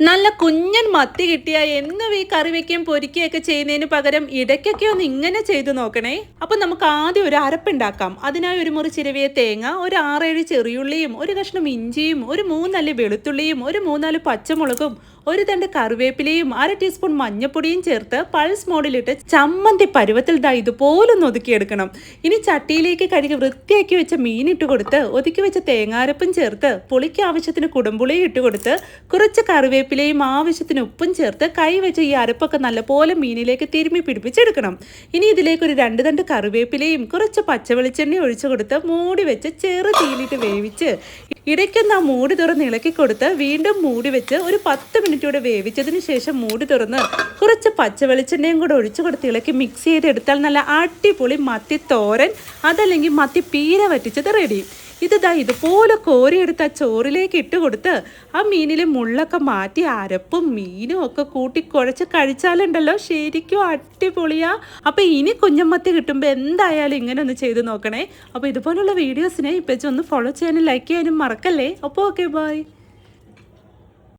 നല്ല കുഞ്ഞൻ മത്തി കിട്ടിയ എന്നും ഈ കറി വെക്കുകയും പൊരിക്കുകയൊക്കെ ചെയ്യുന്നതിന് പകരം ഇടയ്ക്കൊക്കെ ഒന്ന് ഇങ്ങനെ ചെയ്തു നോക്കണേ. അപ്പൊ നമുക്ക് ആദ്യം ഒരു അരപ്പുണ്ടാക്കാം. അതിനായി ഒരു മുറി ചിരവിയ തേങ്ങ, ഒരു 6-7 ചെറിയുള്ളിയും, ഒരു കഷ്ണം ഇഞ്ചിയും, ഒരു 3 അല്ലി വെളുത്തുള്ളിയും, ഒരു 3-4 പച്ചമുളകും, ഒരു തണ്ട് കറിവേപ്പിലയും, 1/2 ടീസ്പൂൺ മഞ്ഞപ്പൊടിയും ചേർത്ത് പൾസ് മോഡിലിട്ട് ചമ്മന്തി പരുവത്തിൽ ഇതുപോലൊന്ന് ഒതുക്കിയെടുക്കണം. ഇനി ചട്ടിയിലേക്ക് കഴുകി വൃത്തിയാക്കി വെച്ച മീനിട്ട് കൊടുത്ത് ഒതുക്കി വെച്ച തേങ്ങാരപ്പും ചേർത്ത് പുളിക്ക് ആവശ്യത്തിന് കുടംപുളിയും ഇട്ട് കൊടുത്ത് കുറച്ച് കറിവേപ്പിലയും ആവശ്യത്തിന് ഉപ്പും ചേർത്ത് കൈ വെച്ച് ഈ അരപ്പൊക്കെ നല്ലപോലെ മീനിലേക്ക് തിരുമ്മി പിടിപ്പിച്ചെടുക്കണം. ഇനി ഇതിലേക്ക് ഒരു 2 തണ്ട് കറിവേപ്പിലയും കുറച്ച് പച്ചവെളിച്ചെണ്ണ ഒഴിച്ചു കൊടുത്ത് മൂടി വെച്ച് ചെറു തീയിലിട്ട് വേവിച്ച് ഇടയ്ക്കൊന്ന് ആ മൂടി തുറന്ന് ഇളക്കി കൊടുത്ത് വീണ്ടും മൂടി വെച്ച് ഒരു 10 മിനിറ്റോടെ വേവിച്ചതിന് ശേഷം മൂടി തുറന്ന് കുറച്ച് പച്ചവെളിച്ചെണ്ണയും കൂടെ ഒഴിച്ചു കൊടുത്ത് ഇളക്കി മിക്സ് ചെയ്തെടുത്താൽ നല്ല അടിപൊളി മത്തി തോരൻ, അതല്ലെങ്കിൽ മത്തി പീര വറ്റിച്ചത് റെഡി. ഇതുപോലെ കോരിയെടുത്ത് ആ ചോറിലേക്ക് ഇട്ട് കൊടുത്ത് ആ മീനിലെ മുള്ളൊക്കെ മാറ്റി അരപ്പും മീനും ഒക്കെ കൂട്ടി കുഴച്ച് കഴിച്ചാലുണ്ടല്ലോ ശരിക്കും അടിപൊളിയാ. അപ്പൊ ഇനി കുഞ്ഞമ്മത്തി കിട്ടുമ്പോൾ എന്തായാലും ഇങ്ങനെ ഒന്ന് ചെയ്ത് നോക്കണേ. അപ്പോൾ ഇതുപോലുള്ള വീഡിയോസിനെ ഇപ്പം ഒന്ന് ഫോളോ ചെയ്യാനും ലൈക്ക് ചെയ്യാനും മറക്കല്ലേ. അപ്പോൾ ഓക്കെ, ബൈ.